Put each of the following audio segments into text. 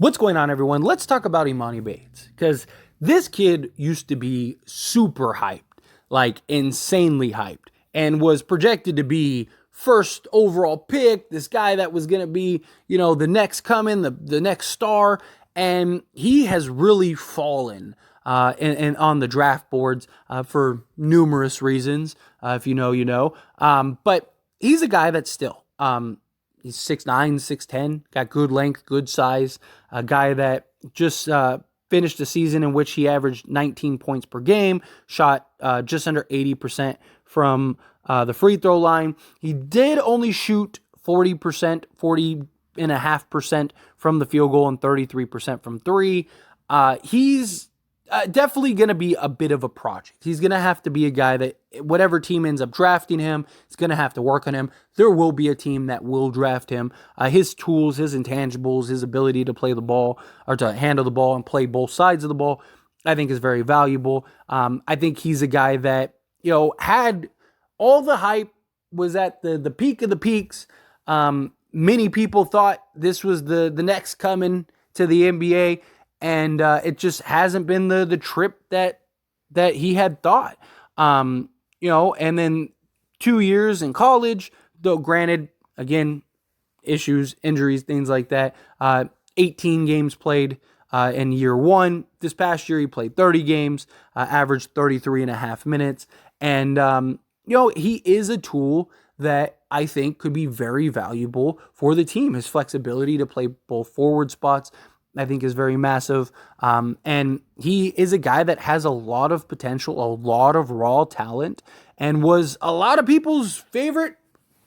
What's going on, everyone? Let's talk about Emoni Bates, because this kid used to be super hyped, like insanely hyped, and was projected to be first overall pick, this guy that was going to be, the next coming, the next star, and he has really fallen and on the draft boards for numerous reasons. If you know, you know. But he's a guy that's still he's 6'9", 6'10", got good length, good size. A guy that just finished a season in which he averaged 19 points per game, shot just under 80% from the free throw line. He did only shoot 40%, 40.5% from the field goal and 33% from three. He's definitely going to be a bit of a project. He's going to have to be a guy that whatever team ends up drafting him, is going to have to work on him. There will be a team that will draft him. His tools, his intangibles, his ability to play the ball or to handle the ball and play both sides of the ball, I think is very valuable. I think he's a guy that, had all the hype, was at the peak of the peaks. Many people thought this was the next coming to the NBA. And it just hasn't been the trip that he had thought. And then 2 years in college, though granted, again, issues, injuries, things like that. 18 games played in year one. This past year, he played 30 games, averaged 33 and a half minutes. And, he is a tool that I think could be very valuable for the team. His flexibility to play both forward spots, I think, is very massive. And he is a guy that has a lot of potential, a lot of raw talent, and was a lot of people's favorite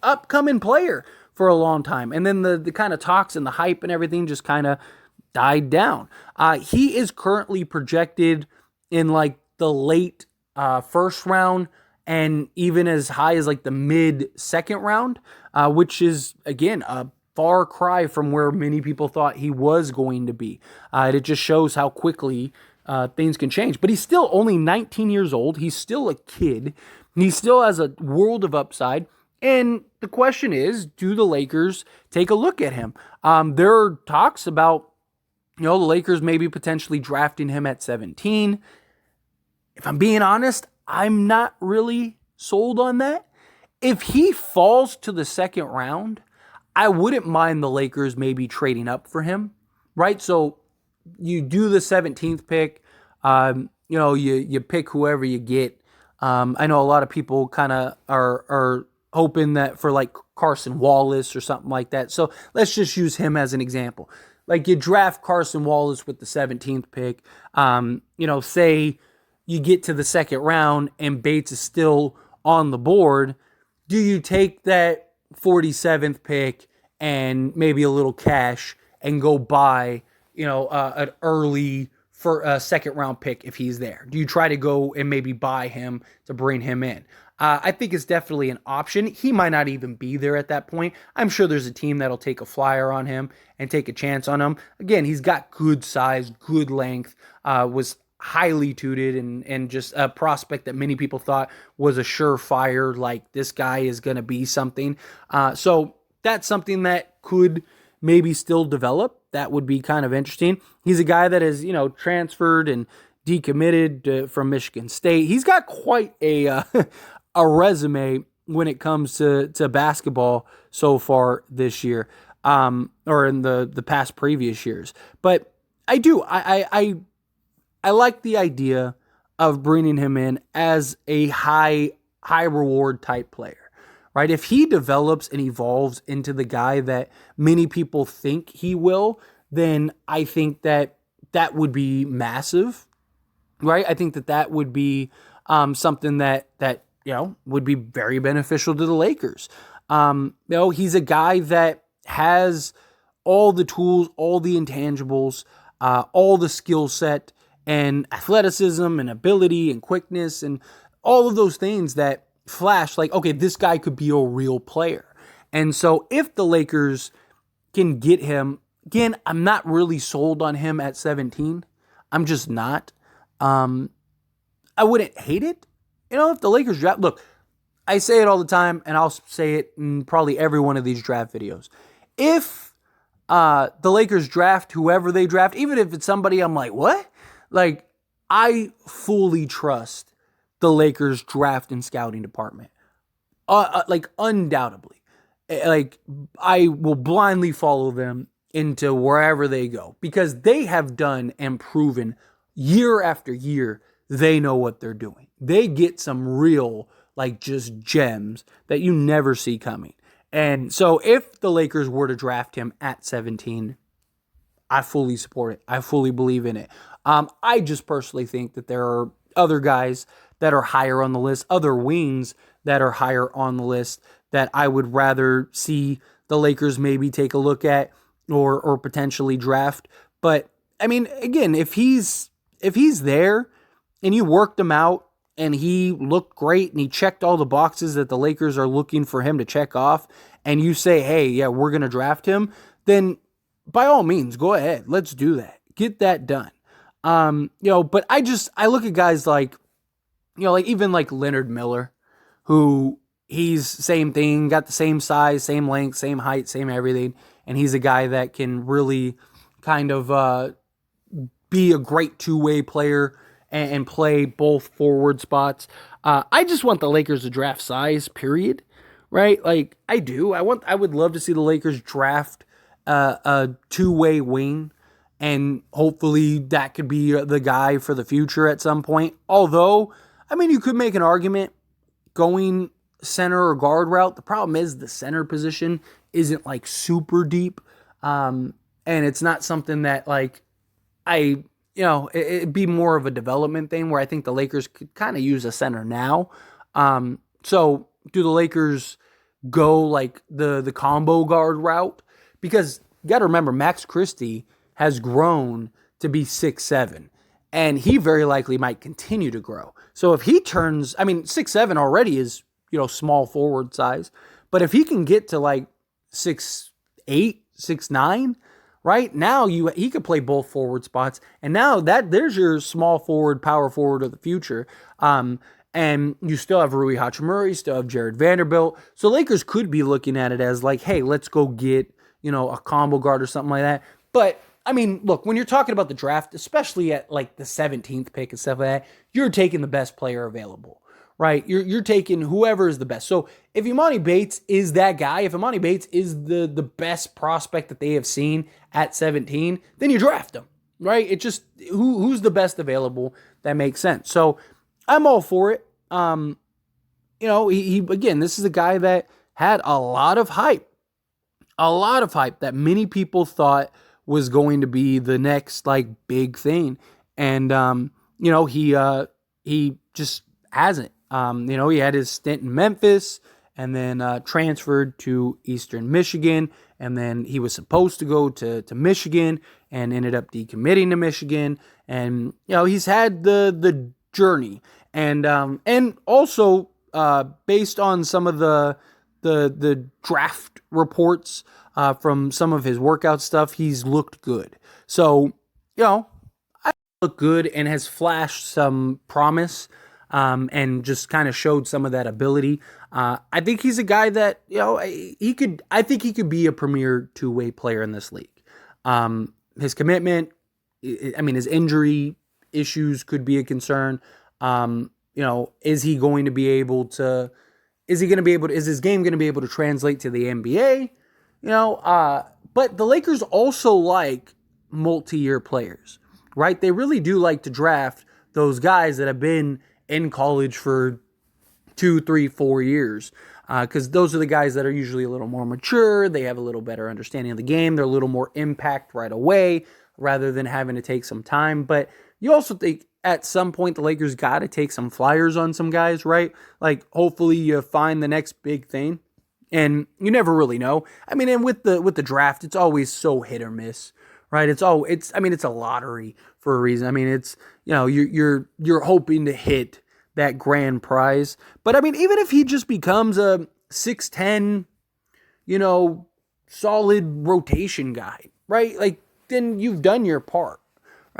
upcoming player for a long time. And then the kind of talks and the hype and everything just kind of died down. He is currently projected in like the late first round and even as high as like the mid second round, which is, again, a far cry from where many people thought he was going to be. It just shows how quickly things can change. But he's still only 19 years old. He's still a kid. He still has a world of upside. And the question is, do the Lakers take a look at him? There are talks about, the Lakers maybe potentially drafting him at 17. If I'm being honest, I'm not really sold on that. If he falls to the second round, I wouldn't mind the Lakers maybe trading up for him, right? So you do the 17th pick, you pick whoever you get. I know a lot of people kind of are hoping that for like Carson Wallace or something like that. So let's just use him as an example. Like you draft Carson Wallace with the 17th pick. Say you get to the second round and Bates is still on the board. Do you take that 47th pick and maybe a little cash and go buy, an early second round pick if he's there? Do you try to go and maybe buy him to bring him in? I think it's definitely an option. He might not even be there at that point. I'm sure there's a team that'll take a flyer on him and take a chance on him. Again, he's got good size, good length, was highly touted and just a prospect that many people thought was a surefire, like this guy is going to be something. So that's something that could maybe still develop. That would be kind of interesting. He's a guy that is, transferred and decommitted from Michigan State. He's got quite a a resume when it comes to basketball so far this year, or in the past previous years. But I like the idea of bringing him in as a high reward type player, right? If he develops and evolves into the guy that many people think he will, then I think that would be massive, right? I think that would be something that would be very beneficial to the Lakers. He's a guy that has all the tools, all the intangibles, all the skill set and athleticism and ability and quickness and all of those things that flash like, okay, this guy could be a real player. And so if the Lakers can get him, again, I'm not really sold on him at 17. I'm just not. I wouldn't hate it. If the Lakers draft, look, I say it all the time and I'll say it in probably every one of these draft videos. If the Lakers draft whoever they draft, even if it's somebody I'm like, what? Like, I fully trust the Lakers draft and scouting department. Like, undoubtedly. Like, I will blindly follow them into wherever they go because they have done and proven year after year they know what they're doing. They get some real, like, just gems that you never see coming. And so if the Lakers were to draft him at 17, I fully support it. I fully believe in it. I just personally think that there are other guys that are higher on the list, other wings that are higher on the list that I would rather see the Lakers maybe take a look at or potentially draft. But I mean, again, if he's there and you worked him out and he looked great and he checked all the boxes that the Lakers are looking for him to check off, and you say, hey, yeah, we're going to draft him, then by all means, go ahead. Let's do that. Get that done. But I look at guys like, like even like Leonard Miller, who he's same thing, got the same size, same length, same height, same everything. And he's a guy that can really kind of be a great two-way player and play both forward spots. I just want the Lakers to draft size, period. Right? Like, I do. I would love to see the Lakers draft a two-way wing, and hopefully that could be the guy for the future at some point. Although, I mean, you could make an argument going center or guard route. The problem is the center position isn't like super deep, and it's not something that like it'd be more of a development thing where I think the Lakers could kind of use a center now. So do the Lakers go like the combo guard route? Because you got to remember, Max Christie has grown to be 6'7", and he very likely might continue to grow. So if he turns, 6'7" already is, small forward size, but if he can get to like 6'8", 6'9", right now he could play both forward spots, and now there's your small forward, power forward of the future. And you still have Rui Hachimura, you still have Jared Vanderbilt. So Lakers could be looking at it as like, hey, let's go get, a combo guard or something like that. But, I mean, look, when you're talking about the draft, especially at like the 17th pick and stuff like that, you're taking the best player available, right? You're taking whoever is the best. So if Emoni Bates is that guy, if Emoni Bates is the best prospect that they have seen at 17, then you draft him, right? It just, who's the best available, that makes sense. So I'm all for it. He again, this is a guy that had a lot of hype that many people thought was going to be the next like big thing. And, he just hasn't. He had his stint in Memphis and then transferred to Eastern Michigan. And then he was supposed to go to Michigan and ended up decommitting to Michigan. And, he's had the journey. And also based on some of the draft reports from some of his workout stuff, he's looked good. So, I look good and has flashed some promise and just kind of showed some of that ability. I think he's a guy that, I think he could be a premier two-way player in this league. His commitment, his injury issues could be a concern. Is he going to be able to, is his game going to be able to translate to the NBA? But the Lakers also like multi-year players, right? They really do like to draft those guys that have been in college for 2, 3, 4 years. Because those are the guys that are usually a little more mature. They have a little better understanding of the game. They're a little more impact right away rather than having to take some time. But you also think at some point the Lakers got to take some flyers on some guys, right? Like hopefully you find the next big thing, and you never really know. And with the draft, it's always so hit or miss, right? It's a lottery for a reason. It's you're hoping to hit that grand prize, but even if he just becomes a 6'10", solid rotation guy, right? Like then you've done your part.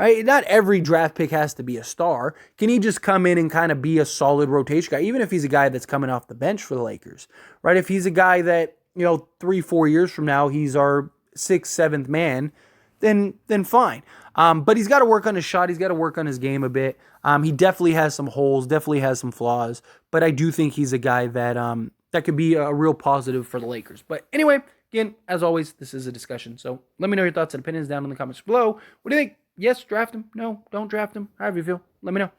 Right? Not every draft pick has to be a star. Can he just come in and kind of be a solid rotation guy, even if he's a guy that's coming off the bench for the Lakers, right? If he's a guy that, 3-4 years from now, he's our sixth, seventh man, then fine. But he's got to work on his shot. He's got to work on his game a bit. He definitely has some holes, definitely has some flaws. But I do think he's a guy that that could be a real positive for the Lakers. But anyway, again, as always, this is a discussion. So let me know your thoughts and opinions down in the comments below. What do you think? Yes, draft him. No, don't draft him. However you feel. Let me know.